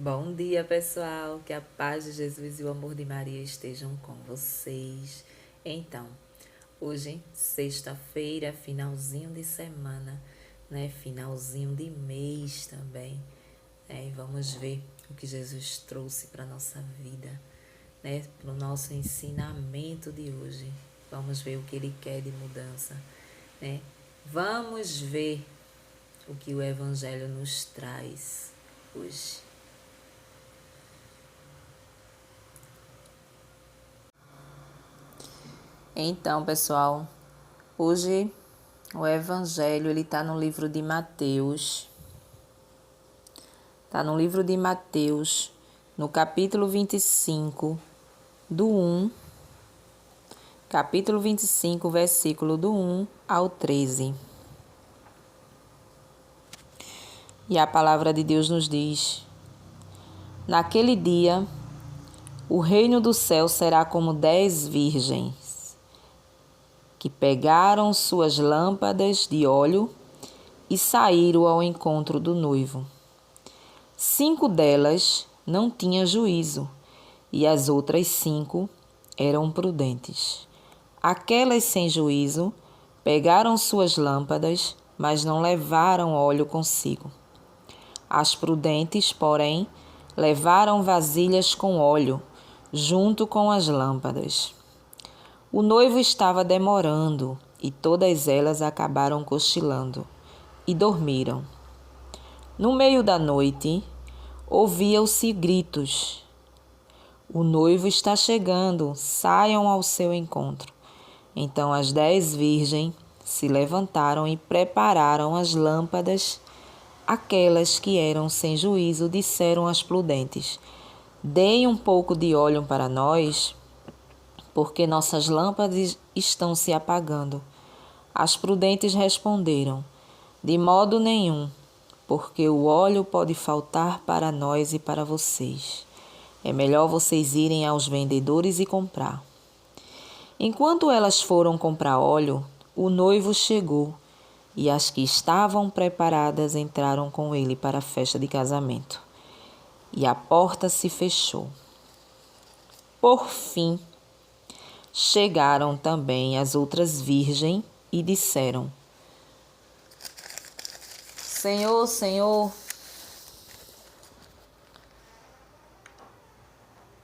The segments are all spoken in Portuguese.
Bom dia, pessoal. Que a paz de Jesus e o amor de Maria estejam com vocês. Então, hoje, sexta-feira, finalzinho de semana, né? Finalzinho de mês também, né? E vamos ver o que Jesus trouxe para nossa vida, né? Para o nosso ensinamento de hoje. Vamos ver o que Ele quer de mudança, né? Vamos ver o que o Evangelho nos traz hoje. Então, pessoal, hoje o Evangelho ele está no livro de Mateus. Está no livro de Mateus, no capítulo 25, do 1. Capítulo 25, versículo do 1 ao 13. E a palavra de Deus nos diz: Naquele dia, o reino do céu será como 10 virgens que pegaram suas lâmpadas de óleo e saíram ao encontro do noivo. 5 delas não tinham juízo, e as outras 5 eram prudentes. Aquelas sem juízo pegaram suas lâmpadas, mas não levaram óleo consigo. As prudentes, porém, levaram vasilhas com óleo, junto com as lâmpadas. O noivo estava demorando, e todas elas acabaram cochilando e dormiram. No meio da noite, ouviam-se gritos: O noivo está chegando, saiam ao seu encontro. Então as 10 virgens se levantaram e prepararam as lâmpadas. Aquelas que eram sem juízo disseram às prudentes: Deem um pouco de óleo para nós, porque nossas lâmpadas estão se apagando. As prudentes responderam: De modo nenhum, porque o óleo pode faltar para nós e para vocês. É melhor vocês irem aos vendedores e comprar. Enquanto elas foram comprar óleo, o noivo chegou, e as que estavam preparadas entraram com ele para a festa de casamento. E a porta se fechou. Por fim, chegaram também as outras virgens e disseram: Senhor, Senhor,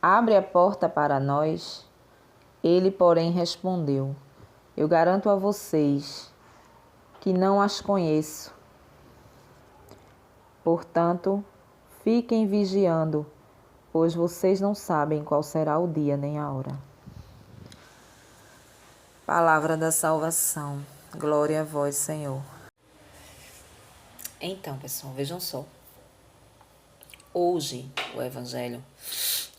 abre a porta para nós. Ele, porém, respondeu: Eu garanto a vocês que não as conheço. Portanto, fiquem vigiando, pois vocês não sabem qual será o dia nem a hora. Palavra da salvação. Glória a vós, Senhor. Então, pessoal, vejam só. Hoje, o Evangelho,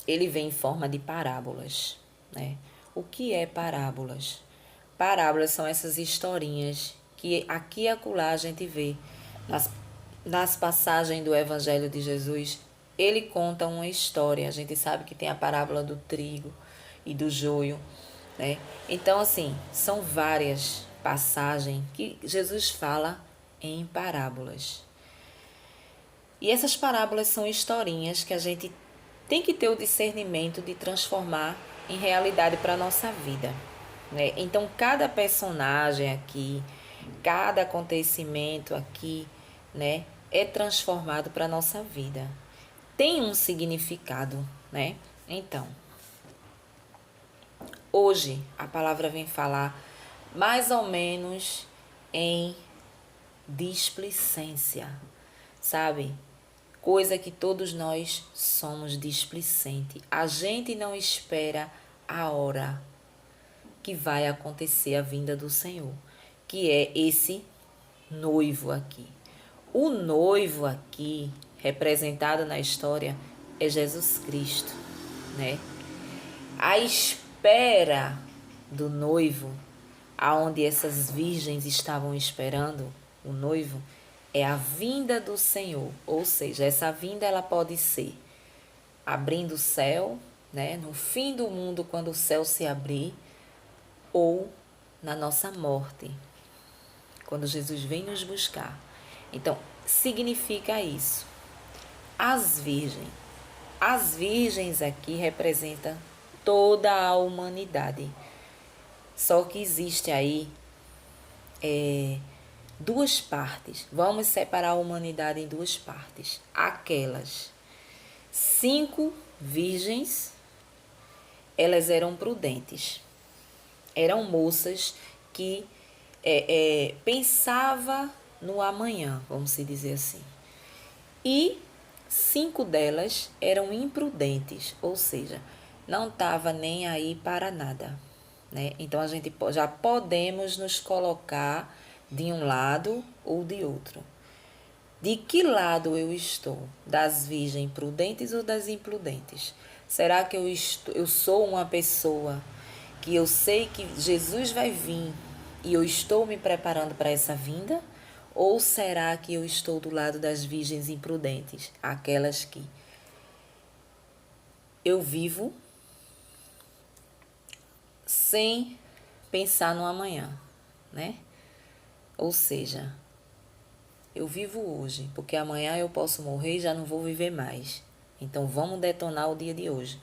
ele vem em forma de parábolas, né? O que é parábolas? Parábolas são essas historinhas que aqui e acolá a gente vê nas passagens do Evangelho de Jesus. Ele conta uma história. A gente sabe que tem a parábola do trigo e do joio, né? Então, assim, são várias passagens que Jesus fala em parábolas. E essas parábolas são historinhas que a gente tem que ter o discernimento de transformar em realidade para a nossa vida, né? Então, cada personagem aqui, cada acontecimento aqui, né, é transformado para a nossa vida. Tem um significado, né? Então, hoje a palavra vem falar mais ou menos em displicência, sabe? Coisa que todos nós somos displicente. A gente não espera a hora que vai acontecer a vinda do Senhor, que é esse noivo aqui. O noivo aqui, representado na história, é Jesus Cristo, né? A espera do noivo, aonde essas virgens estavam esperando o noivo, é a vinda do Senhor. Ou seja, essa vinda ela pode ser abrindo o céu, né? No fim do mundo, quando o céu se abrir, ou na nossa morte, quando Jesus vem nos buscar. Então, significa isso. As virgens, As virgens aqui representam toda a humanidade. Só que existe aí duas partes. Vamos separar a humanidade em duas partes. Aquelas 5 virgens, elas eram prudentes. Eram moças que pensava no amanhã, vamos se dizer assim. E 5 delas eram imprudentes, ou seja, não estava nem aí para nada, né? Então a gente já podemos nos colocar de um lado ou de outro. De que lado eu estou? Das virgens prudentes ou das imprudentes? Será que eu sou uma pessoa que eu sei que Jesus vai vir e eu estou me preparando para essa vinda? Ou será que eu estou do lado das virgens imprudentes? Aquelas que eu vivo sem pensar no amanhã, né? Ou seja, eu vivo hoje, porque amanhã eu posso morrer e já não vou viver mais. Então vamos detonar o dia de hoje,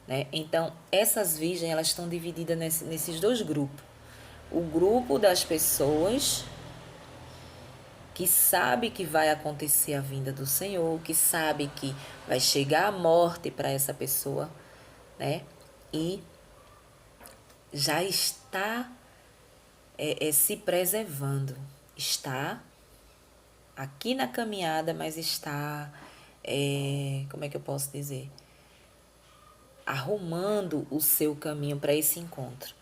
né? Então essas virgens, elas estão divididas nesses dois grupos. O grupo das pessoas que sabe que vai acontecer a vinda do Senhor, que sabe que vai chegar a morte para essa pessoa, né? E já está se preservando, está aqui na caminhada, mas está, como é que eu posso dizer? Arrumando o seu caminho para esse encontro.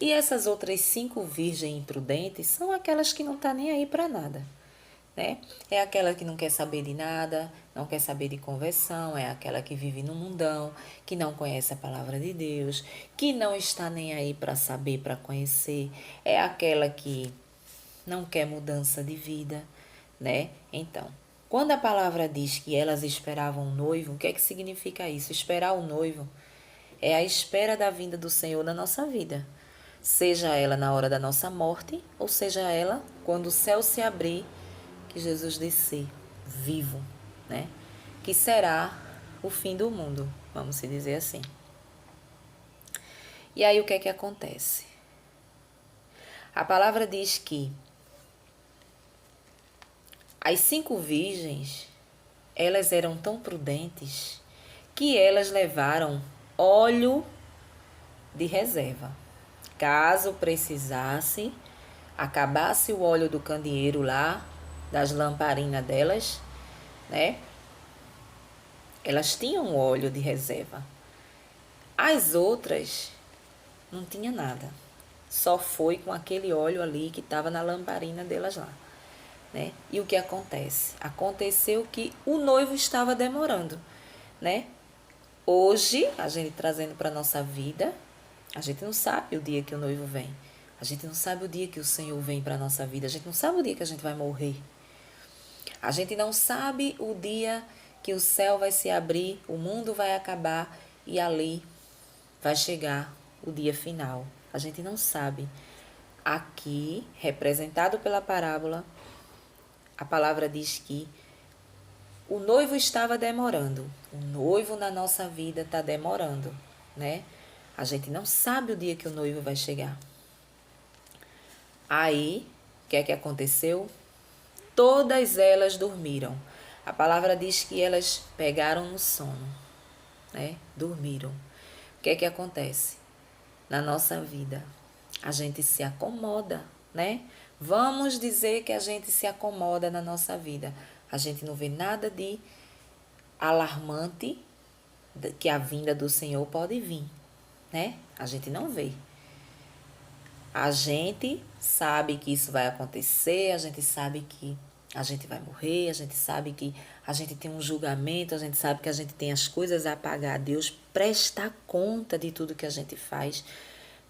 E essas outras 5 virgens imprudentes são aquelas que não estão nem aí para nada, né? É aquela que não quer saber de nada, não quer saber de conversão, é aquela que vive no mundão, que não conhece a palavra de Deus, que não está nem aí para saber, para conhecer, é aquela que não quer mudança de vida, né? Então, quando a palavra diz que elas esperavam o noivo, o que é que significa isso? Esperar o noivo é a espera da vinda do Senhor na nossa vida. Seja ela na hora da nossa morte, ou seja ela quando o céu se abrir, que Jesus descer vivo, né? Que será o fim do mundo, vamos se dizer assim. E aí o que é que acontece? A palavra diz que as 5 virgens, elas eram tão prudentes que elas levaram óleo de reserva. Caso precisasse, acabasse o óleo do candeeiro lá, das lamparinas delas, né? Elas tinham óleo de reserva. As outras não tinha nada. Só foi com aquele óleo ali que estava na lamparina delas lá, né? E o que acontece? Aconteceu que o noivo estava demorando, né? Hoje, a gente trazendo para a nossa vida, a gente não sabe o dia que o noivo vem. A gente não sabe o dia que o Senhor vem para a nossa vida. A gente não sabe o dia que a gente vai morrer. A gente não sabe o dia que o céu vai se abrir, o mundo vai acabar e ali vai chegar o dia final. A gente não sabe. Aqui, representado pela parábola, a palavra diz que o noivo estava demorando. O noivo na nossa vida está demorando, né? A gente não sabe o dia que o noivo vai chegar. Aí, o que é que aconteceu? Todas elas dormiram. A palavra diz que elas pegaram no sono, né? Dormiram. O que é que acontece? Na nossa vida, a gente se acomoda, né? Vamos dizer que a gente se acomoda na nossa vida. A gente não vê nada de alarmante que a vinda do Senhor pode vir, né? A gente não vê. A gente sabe que isso vai acontecer, a gente sabe que a gente vai morrer, a gente sabe que a gente tem um julgamento, a gente sabe que a gente tem as coisas a pagar a Deus, prestar conta de tudo que a gente faz,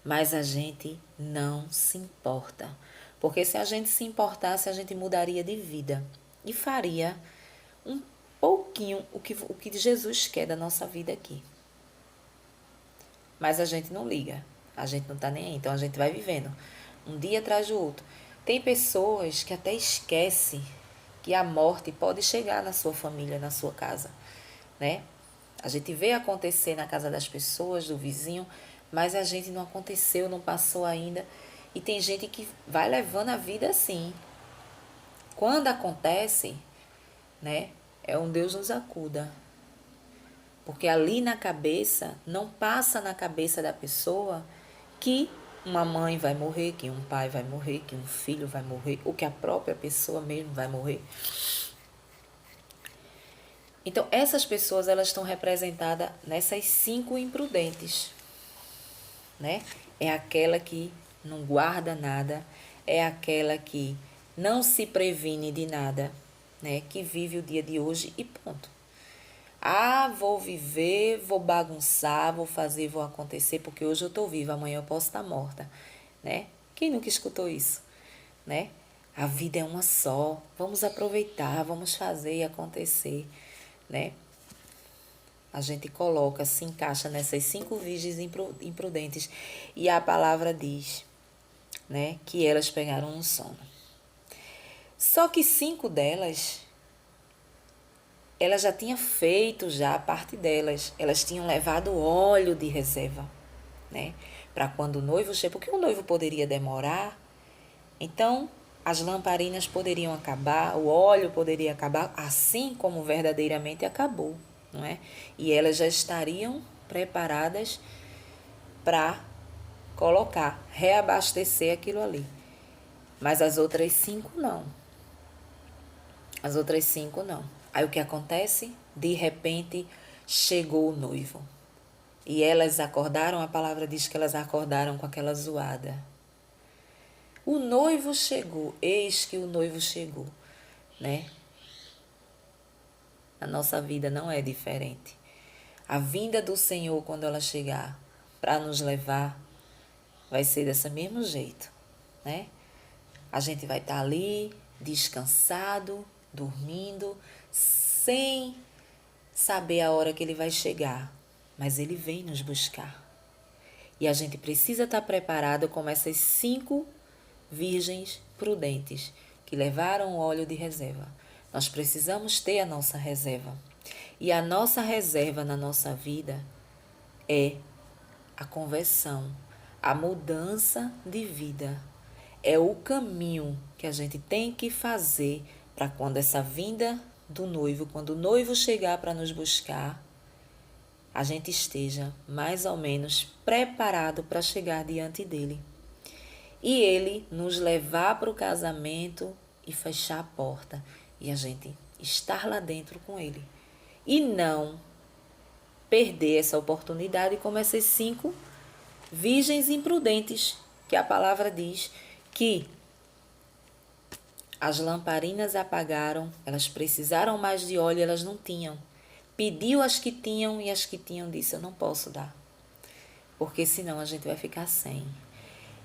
mas a gente não se importa. Porque se a gente se importasse, a gente mudaria de vida e faria um pouquinho o que Jesus quer da nossa vida aqui. Mas a gente não liga, a gente não tá nem aí, então a gente vai vivendo um dia atrás do outro. Tem pessoas que até esquecem que a morte pode chegar na sua família, na sua casa, né? A gente vê acontecer na casa das pessoas, do vizinho, mas a gente não aconteceu, não passou ainda. E tem gente que vai levando a vida assim. Quando acontece, né, é um Deus nos acuda. Porque ali na cabeça, não passa na cabeça da pessoa que uma mãe vai morrer, que um pai vai morrer, que um filho vai morrer, ou que a própria pessoa mesmo vai morrer. Então, essas pessoas, elas estão representadas nessas 5 imprudentes, né? É aquela que não guarda nada, é aquela que não se previne de nada, né? Que vive o dia de hoje e ponto. Ah, vou viver, vou bagunçar, vou fazer, vou acontecer, porque hoje eu estou viva, amanhã eu posso estar morta, né? Quem nunca escutou isso, né? A vida é uma só, vamos aproveitar, vamos fazer e acontecer, né? A gente coloca, se encaixa nessas 5 virgens imprudentes e a palavra diz, né, que elas pegaram um sono. Só que 5 delas, elas já tinham feito já a parte delas. Elas tinham levado óleo de reserva, né, para quando o noivo chega, porque o noivo poderia demorar. Então, as lamparinas poderiam acabar, o óleo poderia acabar, assim como verdadeiramente acabou, não é? E elas já estariam preparadas para colocar, reabastecer aquilo ali. Mas as outras 5 não. As outras 5 não. Aí o que acontece? De repente chegou o noivo. E elas acordaram, a palavra diz que elas acordaram com aquela zoada. O noivo chegou, eis que o noivo chegou, né? A nossa vida não é diferente. A vinda do Senhor, quando ela chegar para nos levar, vai ser desse mesmo jeito, né? A gente vai estar ali, descansado, dormindo, sem saber a hora que ele vai chegar. Mas ele vem nos buscar. E a gente precisa estar preparado como essas 5 virgens prudentes que levaram o óleo de reserva. Nós precisamos ter a nossa reserva. E a nossa reserva na nossa vida é a conversão, a mudança de vida. É o caminho que a gente tem que fazer para quando essa vinda do noivo, quando o noivo chegar para nos buscar, a gente esteja mais ou menos preparado para chegar diante dele. E ele nos levar para o casamento e fechar a porta. E a gente estar lá dentro com ele. E não perder essa oportunidade como essas 5 virgens imprudentes, que a palavra diz que as lamparinas apagaram, elas precisaram mais de óleo, elas não tinham. Pediu as que tinham e as que tinham disse, eu não posso dar, porque senão a gente vai ficar sem.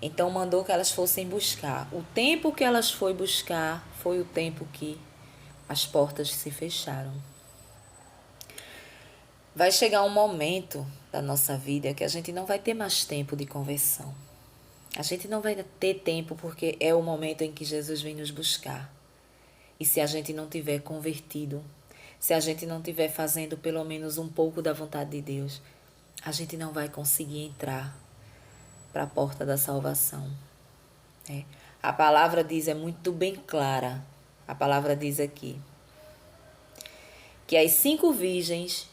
Então mandou que elas fossem buscar. O tempo que elas foram buscar foi o tempo que as portas se fecharam. Vai chegar um momento da nossa vida que a gente não vai ter mais tempo de conversão. A gente não vai ter tempo porque é o momento em que Jesus vem nos buscar. E se a gente não tiver convertido, se a gente não tiver fazendo pelo menos um pouco da vontade de Deus, a gente não vai conseguir entrar para a porta da salvação. A palavra diz, é muito bem clara. A palavra diz aqui que as 5 virgens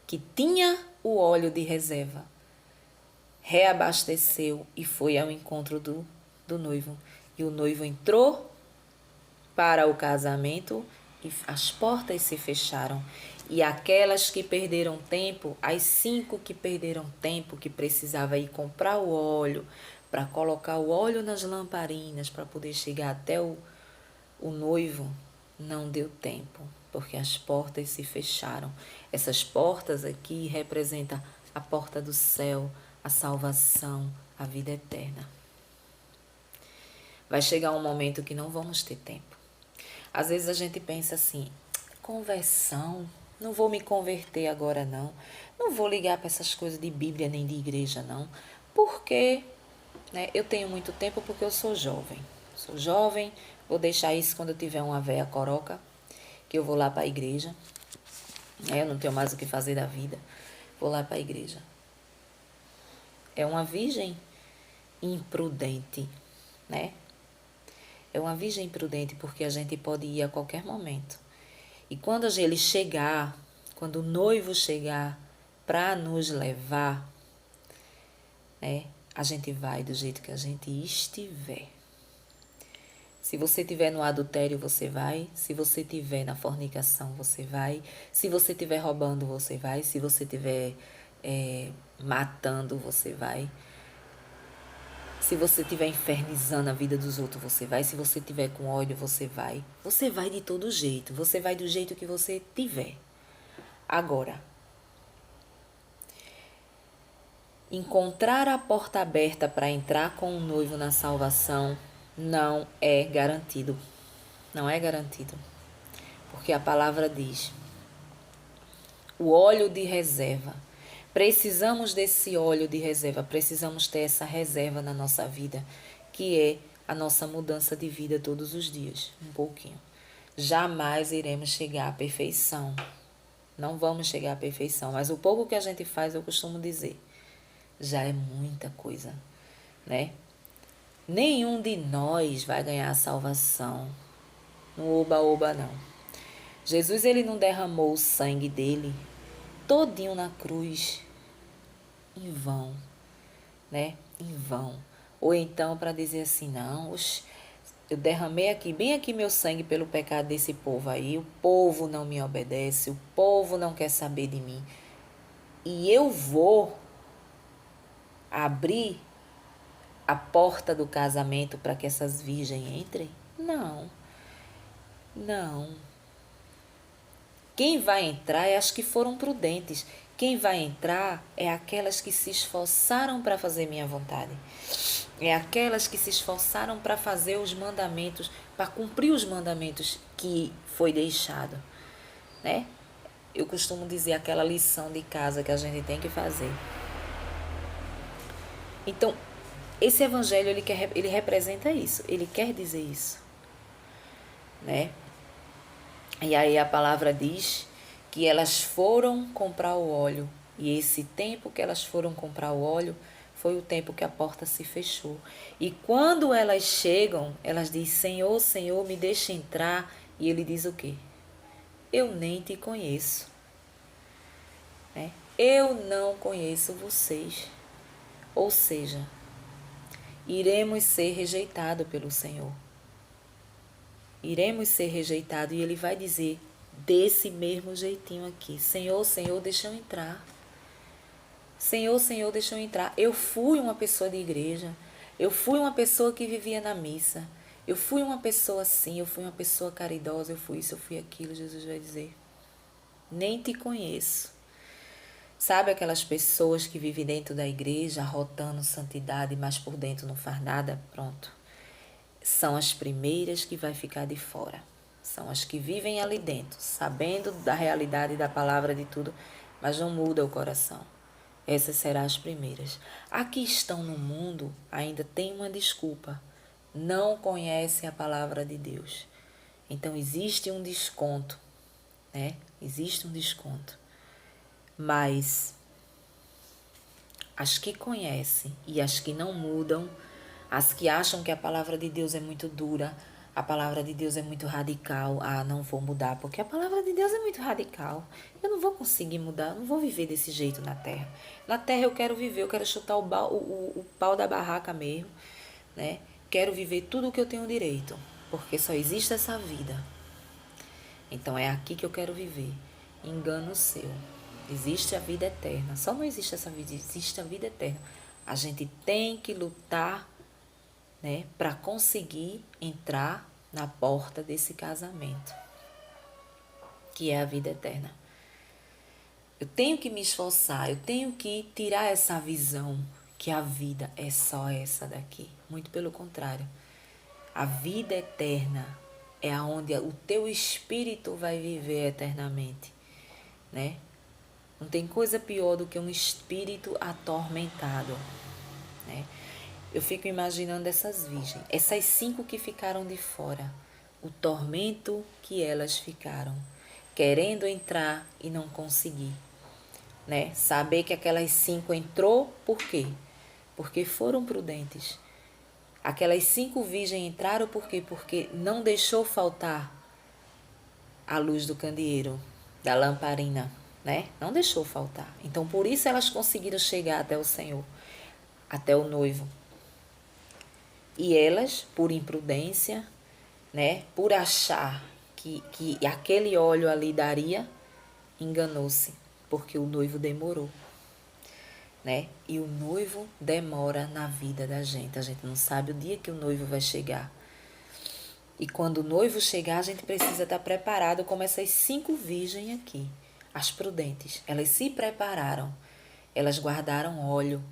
que tinha o óleo de reserva reabasteceu e foi ao encontro do noivo. E o noivo entrou para o casamento e as portas se fecharam. E aquelas que perderam tempo, as 5 que perderam tempo, que precisava ir comprar o óleo, para colocar o óleo nas lamparinas, para poder chegar até o noivo, não deu tempo, porque as portas se fecharam. Essas portas aqui representam a porta do céu, a salvação, a vida eterna. Vai chegar um momento que não vamos ter tempo. Às vezes a gente pensa assim, conversão, não vou me converter agora não. Não vou ligar para essas coisas de Bíblia nem de igreja não. Porque eu tenho muito tempo porque eu sou jovem. Sou jovem, vou deixar isso quando eu tiver uma véia coroca, que eu vou lá para a igreja. Eu não tenho mais o que fazer da vida. Vou lá para a igreja. É uma virgem imprudente, né? É uma virgem imprudente porque a gente pode ir a qualquer momento. E quando ele chegar, quando o noivo chegar para nos levar, né? A gente vai do jeito que a gente estiver. Se você estiver no adultério, você vai. Se você estiver na fornicação, você vai. Se você estiver roubando, você vai. Se você estiver matando, você vai. Se você estiver infernizando a vida dos outros, você vai. Se você estiver com ódio, você vai. Você vai de todo jeito. Você vai do jeito que você tiver. Agora, encontrar a porta aberta para entrar com o noivo na salvação não é garantido. Não é garantido. Porque a palavra diz: o óleo de reserva. Precisamos desse óleo de reserva, precisamos ter essa reserva na nossa vida, que é a nossa mudança de vida todos os dias, um pouquinho. Jamais iremos chegar à perfeição. Não vamos chegar à perfeição, mas o pouco que a gente faz, eu costumo dizer, já é muita coisa, né? Nenhum de nós vai ganhar a salvação no oba-oba, não. Jesus, ele não derramou o sangue dele todinho na cruz em vão, né? Em vão. Ou então para dizer assim, não, eu derramei aqui, bem aqui meu sangue pelo pecado desse povo aí, o povo não me obedece, o povo não quer saber de mim. E eu vou abrir a porta do casamento para que essas virgens entrem? Não. Não. Quem vai entrar é as que foram prudentes. Quem vai entrar é aquelas que se esforçaram para fazer minha vontade. É aquelas que se esforçaram para fazer os mandamentos, para cumprir os mandamentos que foi deixado, né? Eu costumo dizer aquela lição de casa que a gente tem que fazer. Então, esse evangelho ele representa isso, ele quer dizer isso, né? E aí a palavra diz que elas foram comprar o óleo. E esse tempo que elas foram comprar o óleo foi o tempo que a porta se fechou. E quando elas chegam, elas dizem, Senhor, Senhor, me deixa entrar. E ele diz o quê? Eu nem te conheço. Né? Eu não conheço vocês. Ou seja, iremos ser rejeitados pelo Senhor. Iremos ser rejeitados e ele vai dizer desse mesmo jeitinho aqui, Senhor, Senhor, deixa eu entrar. Senhor, Senhor, deixa eu entrar. Eu fui uma pessoa de igreja, eu fui uma pessoa que vivia na missa, eu fui uma pessoa assim, eu fui uma pessoa caridosa, eu fui isso, eu fui aquilo. Jesus vai dizer, nem te conheço. Sabe aquelas pessoas que vivem dentro da igreja, arrotando santidade, mas por dentro não faz nada? Pronto. São as primeiras que vai ficar de fora. São as que vivem ali dentro, sabendo da realidade da palavra de tudo, mas não muda o coração. Essas serão as primeiras. Aqui estão no mundo, ainda tem uma desculpa. Não conhecem a palavra de Deus. Então existe um desconto, né? Existe um desconto. Mas as que conhecem e as que não mudam, as que acham que a palavra de Deus é muito dura, a palavra de Deus é muito radical, não vou mudar, porque a palavra de Deus é muito radical. Eu não vou conseguir mudar, não vou viver desse jeito na terra. Na terra eu quero viver, eu quero chutar o pau da barraca mesmo, né? Quero viver tudo o que eu tenho direito, porque só existe essa vida. Então é aqui que eu quero viver. Engano seu. Existe a vida eterna. Só não existe essa vida, existe a vida eterna. A gente tem que lutar, né, para conseguir entrar na porta desse casamento, que é a vida eterna. Eu tenho que me esforçar, eu tenho que tirar essa visão que a vida é só essa daqui. Muito pelo contrário. A vida eterna é aonde o teu espírito vai viver eternamente, né? Não tem coisa pior do que um espírito atormentado, né? Eu fico imaginando essas virgens, essas 5 que ficaram de fora, o tormento que elas ficaram. querendo entrar e não conseguir, né? Saber que aquelas 5 entrou, por quê? Porque foram prudentes. Aquelas 5 virgens entraram por quê? Porque não deixou faltar a luz do candeeiro, da lamparina, né? Não deixou faltar. Então, por isso elas conseguiram chegar até o Senhor, até o noivo. E elas, por imprudência, né? Por achar que aquele óleo ali daria, enganou-se, porque o noivo demorou, né? E o noivo demora na vida da gente. A gente não sabe o dia que o noivo vai chegar. E quando o noivo chegar, a gente precisa estar preparado, como essas 5 virgens aqui, as prudentes. Elas se prepararam, elas guardaram óleo,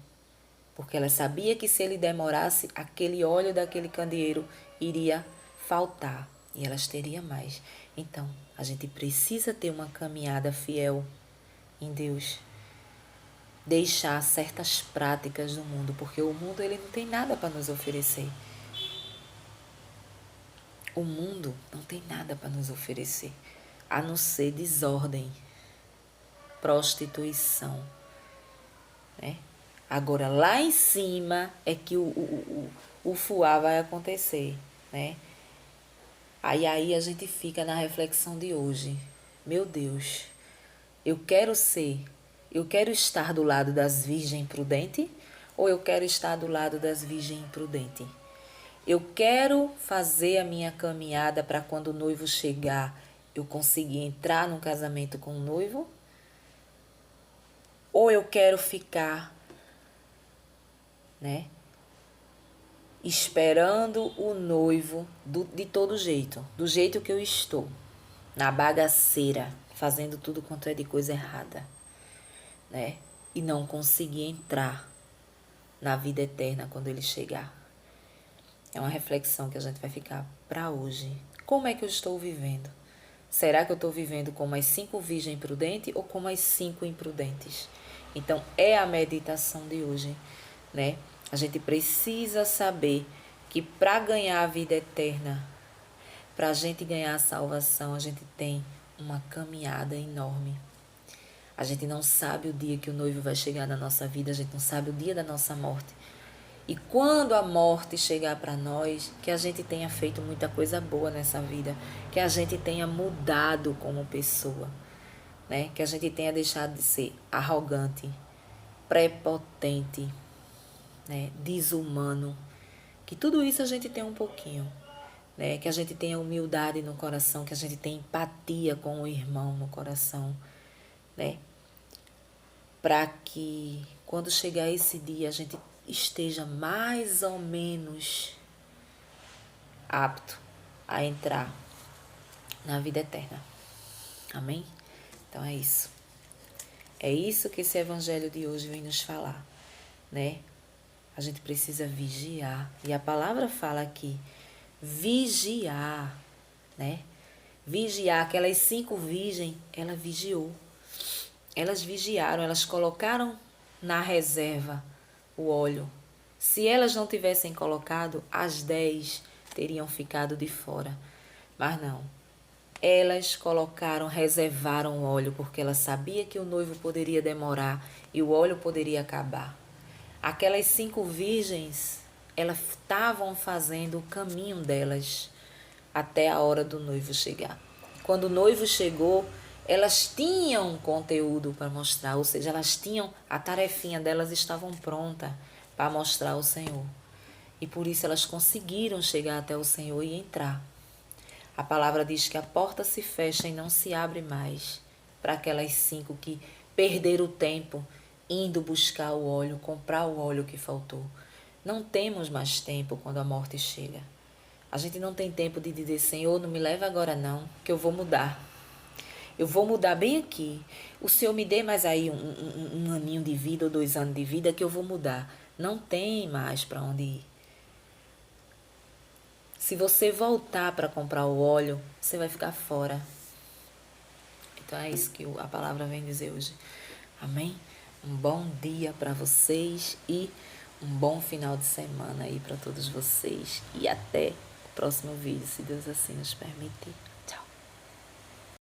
porque elas sabiam que se ele demorasse, aquele óleo daquele candeeiro iria faltar e elas teriam mais. Então, a gente precisa ter uma caminhada fiel em Deus. Deixar certas práticas do mundo, porque o mundo ele não tem nada para nos oferecer. O mundo não tem nada para nos oferecer, a não ser desordem, prostituição, né? Agora, lá em cima é que o fuá vai acontecer, né? Aí a gente fica na reflexão de hoje. Meu Deus, eu quero estar do lado das virgens prudentes ou eu quero estar do lado das virgens imprudentes? Eu quero fazer a minha caminhada para quando o noivo chegar, eu conseguir entrar num casamento com o noivo? Ou eu quero ficar, né, esperando o noivo de todo jeito, do jeito que eu estou, na bagaceira, fazendo tudo quanto é de coisa errada, né? E não conseguir entrar na vida eterna quando ele chegar. É uma reflexão que a gente vai ficar para hoje. Como é que eu estou vivendo? Será que eu estou vivendo como as 5 virgens prudentes ou como as 5 imprudentes? Então, é a meditação de hoje, né? A gente precisa saber que para ganhar a vida eterna, para a gente ganhar a salvação, a gente tem uma caminhada enorme. A gente não sabe o dia que o noivo vai chegar na nossa vida, a gente não sabe o dia da nossa morte. E quando a morte chegar para nós, que a gente tenha feito muita coisa boa nessa vida, que a gente tenha mudado como pessoa, né? Que a gente tenha deixado de ser arrogante, prepotente, né? Desumano, que tudo isso a gente tenha um pouquinho, né? Que a gente tenha humildade no coração, que a gente tenha empatia com o irmão no coração, né? Para que quando chegar esse dia a gente esteja mais ou menos apto a entrar na vida eterna. Amém? Então é isso. É isso que esse evangelho de hoje vem nos falar, né? A gente precisa vigiar. E a palavra fala aqui, vigiar, né? Vigiar. Aquelas 5 virgens, ela vigiou. Elas vigiaram, elas colocaram na reserva o óleo. Se elas não tivessem colocado, as 10 teriam ficado de fora. Mas não. Elas colocaram, reservaram o óleo, porque ela sabia que o noivo poderia demorar e o óleo poderia acabar. Aquelas 5 virgens, elas estavam fazendo o caminho delas até a hora do noivo chegar. Quando o noivo chegou, elas tinham conteúdo para mostrar, ou seja, elas tinham a tarefinha delas, estavam prontas para mostrar ao Senhor. E por isso elas conseguiram chegar até o Senhor e entrar. A palavra diz que a porta se fecha e não se abre mais para aquelas 5 que perderam o tempo indo buscar o óleo, comprar o óleo que faltou. Não temos mais tempo quando a morte chega. A gente não tem tempo de dizer, Senhor, não me leva agora não, que eu vou mudar. Eu vou mudar bem aqui. O Senhor me dê mais aí um aninho de vida ou 2 anos de vida que eu vou mudar. Não tem mais para onde ir. Se você voltar para comprar o óleo, você vai ficar fora. Então é isso que a palavra vem dizer hoje. Amém? Um bom dia para vocês e um bom final de semana aí para todos vocês. E até o próximo vídeo, se Deus assim nos permitir.